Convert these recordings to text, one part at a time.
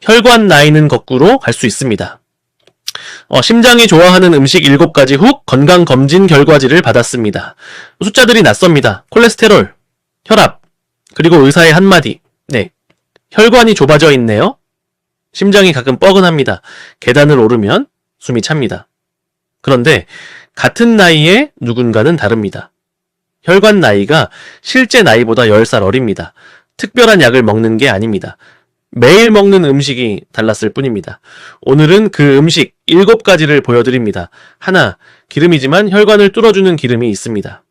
혈관 나이는 거꾸로 갈 수 있습니다. 심장이 좋아하는 음식 7가지 후 건강검진 결과지를 받았습니다. 숫자들이 낯섭니다. 콜레스테롤, 혈압, 그리고 의사의 한마디. 네, 혈관이 좁아져 있네요. 심장이 가끔 뻐근합니다. 계단을 오르면 숨이 찹니다. 그런데 같은 나이에 누군가는 다릅니다. 혈관 나이가 실제 나이보다 10살 어립니다. 특별한 약을 먹는 게 아닙니다. 매일 먹는 음식이 달랐을 뿐입니다. 오늘은 그 음식 7가지를 보여드립니다. 하나, 기름이지만 혈관을 뚫어주는 기름이 있습니다.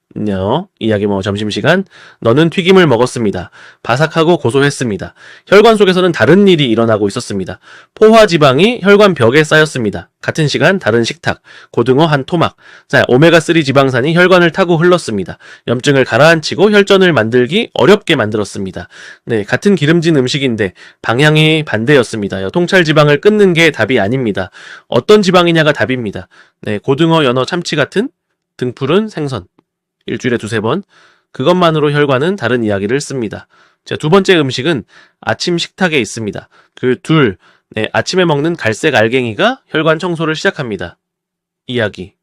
이야기 점심시간. 너는 튀김을 먹었습니다. 바삭하고 고소했습니다. 혈관 속에서는 다른 일이 일어나고 있었습니다. 포화지방이 혈관 벽에 쌓였습니다. 같은 시간 다른 식탁, 고등어 한 토막. 자, 오메가3 지방산이 혈관을 타고 흘렀습니다. 염증을 가라앉히고 혈전을 만들기 어렵게 만들었습니다. 네, 같은 기름진 음식인데 방향이 반대였습니다. 통찰 지방을 끊는 게 답이 아닙니다. 어떤 지방이냐가 답입니다. 네, 고등어, 연어, 참치 같은 등푸른 생선. 일주일에 2-3번. 그것만으로 혈관은 다른 이야기를 씁니다. 자, 두 번째 음식은 아침 식탁에 있습니다. 아침에 먹는 갈색 알갱이가 혈관 청소를 시작합니다. 이야기.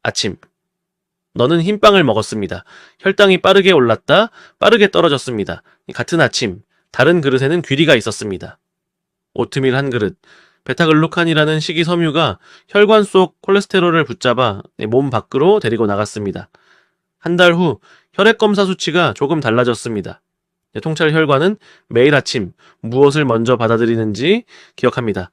아침. 너는 흰빵을 먹었습니다. 혈당이 빠르게 올랐다, 빠르게 떨어졌습니다. 같은 아침, 다른 그릇에는 귀리가 있었습니다. 오트밀 한 그릇. 베타글루칸이라는 식이섬유가 혈관 속 콜레스테롤을 붙잡아 몸 밖으로 데리고 나갔습니다. 한 달 후 혈액검사 수치가 조금 달라졌습니다. 통찰 혈관은 매일 아침 무엇을 먼저 받아들이는지 기억합니다.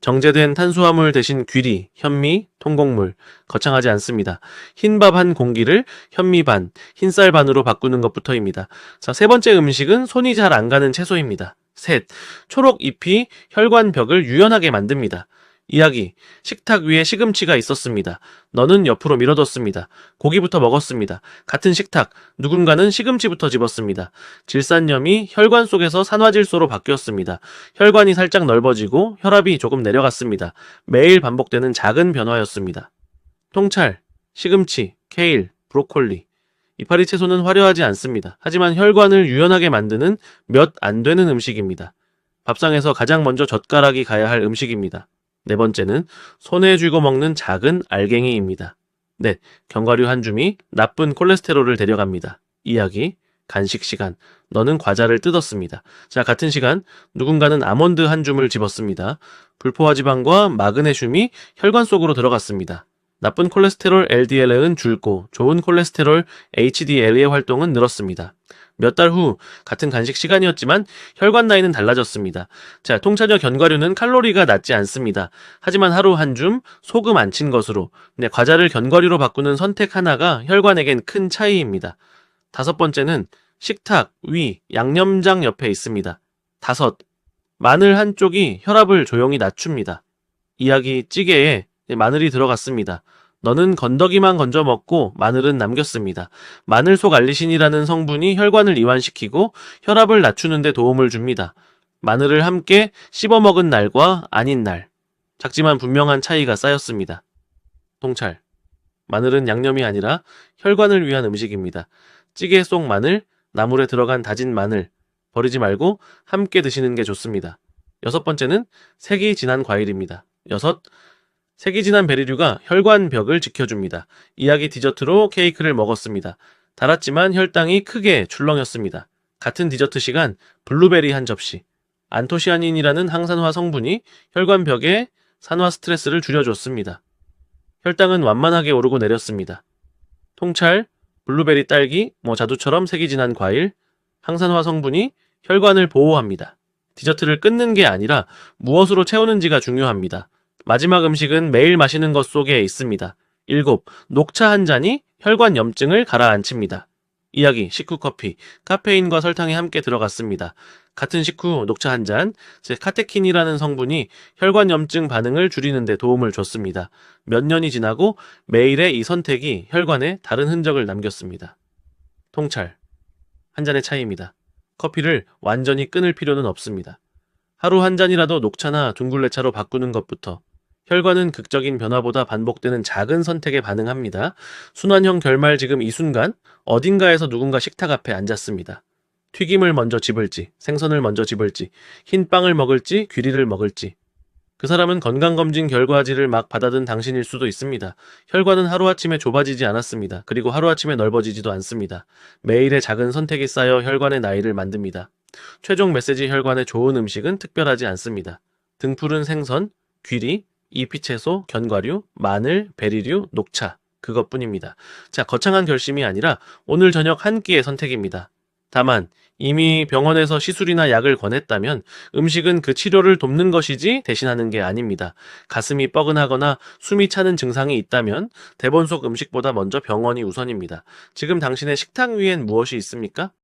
정제된 탄수화물 대신 귀리, 현미, 통곡물, 거창하지 않습니다. 흰밥 한 공기를 현미 반, 흰쌀 반으로 바꾸는 것부터입니다. 자, 세 번째 음식은 손이 잘 안 가는 채소입니다. 셋, 초록 잎이 혈관 벽을 유연하게 만듭니다. 이야기. 식탁 위에 시금치가 있었습니다. 너는 옆으로 밀어뒀습니다. 고기부터 먹었습니다. 같은 식탁, 누군가는 시금치부터 집었습니다. 질산염이 혈관 속에서 산화질소로 바뀌었습니다. 혈관이 살짝 넓어지고 혈압이 조금 내려갔습니다. 매일 반복되는 작은 변화였습니다. 통찰, 시금치, 케일, 브로콜리. 이파리 채소는 화려하지 않습니다. 하지만 혈관을 유연하게 만드는 몇 안 되는 음식입니다. 밥상에서 가장 먼저 젓가락이 가야 할 음식입니다. 네 번째는 손에 쥐고 먹는 작은 알갱이입니다. 네, 견과류 한 줌이 나쁜 콜레스테롤을 데려갑니다. 이야기, 간식 시간. 너는 과자를 뜯었습니다. 자, 같은 시간 누군가는 아몬드 한 줌을 집었습니다. 불포화 지방과 마그네슘이 혈관 속으로 들어갔습니다. 나쁜 콜레스테롤 LDL은 줄고 좋은 콜레스테롤 HDL의 활동은 늘었습니다. 몇 달 후 같은 간식 시간이었지만 혈관 나이는 달라졌습니다. 자, 통찰력 견과류는 칼로리가 낮지 않습니다. 하지만 하루 한 줌 소금 안 친 것으로 과자를 견과류로 바꾸는 선택 하나가 혈관에겐 큰 차이입니다. 다섯 번째는 식탁 위 양념장 옆에 있습니다. 다섯, 마늘 한쪽이 혈압을 조용히 낮춥니다. 이야기, 찌개에 마늘이 들어갔습니다. 너는 건더기만 건져 먹고 마늘은 남겼습니다. 마늘 속 알리신이라는 성분이 혈관을 이완시키고 혈압을 낮추는 데 도움을 줍니다. 마늘을 함께 씹어 먹은 날과 아닌 날. 작지만 분명한 차이가 쌓였습니다. 통찰. 마늘은 양념이 아니라 혈관을 위한 음식입니다. 찌개 속 마늘, 나물에 들어간 다진 마늘. 버리지 말고 함께 드시는 게 좋습니다. 여섯 번째는 색이 진한 과일입니다. 색이 진한 베리류가 혈관 벽을 지켜줍니다. 이야기, 디저트로 케이크를 먹었습니다. 달았지만 혈당이 크게 출렁였습니다. 같은 디저트 시간 블루베리 한 접시. 안토시아닌이라는 항산화 성분이 혈관 벽에 산화 스트레스를 줄여줬습니다. 혈당은 완만하게 오르고 내렸습니다. 통찰, 블루베리, 딸기, 자두처럼 색이 진한 과일, 항산화 성분이 혈관을 보호합니다. 디저트를 끊는 게 아니라 무엇으로 채우는지가 중요합니다. 마지막 음식은 매일 마시는 것 속에 있습니다. 7. 녹차 한 잔이 혈관 염증을 가라앉힙니다. 이야기, 식후 커피. 카페인과 설탕이 함께 들어갔습니다. 같은 식후 녹차 한 잔, 카테킨이라는 성분이 혈관 염증 반응을 줄이는 데 도움을 줬습니다. 몇 년이 지나고 매일의 이 선택이 혈관에 다른 흔적을 남겼습니다. 통찰. 한 잔의 차이입니다. 커피를 완전히 끊을 필요는 없습니다. 하루 한 잔이라도 녹차나 둥글레차로 바꾸는 것부터. 혈관은 극적인 변화보다 반복되는 작은 선택에 반응합니다. 순환형 결말, 지금 이 순간 어딘가에서 누군가 식탁 앞에 앉았습니다. 튀김을 먼저 집을지, 생선을 먼저 집을지, 흰 빵을 먹을지, 귀리를 먹을지. 그 사람은 건강검진 결과지를 막 받아든 당신일 수도 있습니다. 혈관은 하루아침에 좁아지지 않았습니다. 그리고 하루아침에 넓어지지도 않습니다. 매일의 작은 선택이 쌓여 혈관의 나이를 만듭니다. 최종 메시지 혈관의 좋은 음식은 특별하지 않습니다. 등푸른 생선, 귀리, 잎이채소, 견과류, 마늘, 베리류, 녹차. 그것뿐입니다. 자, 거창한 결심이 아니라 오늘 저녁 한 끼의 선택입니다. 다만 이미 병원에서 시술이나 약을 권했다면 음식은 그 치료를 돕는 것이지 대신하는 게 아닙니다. 가슴이 뻐근하거나 숨이 차는 증상이 있다면 대본 속 음식보다 먼저 병원이 우선입니다. 지금 당신의 식탁 위엔 무엇이 있습니까?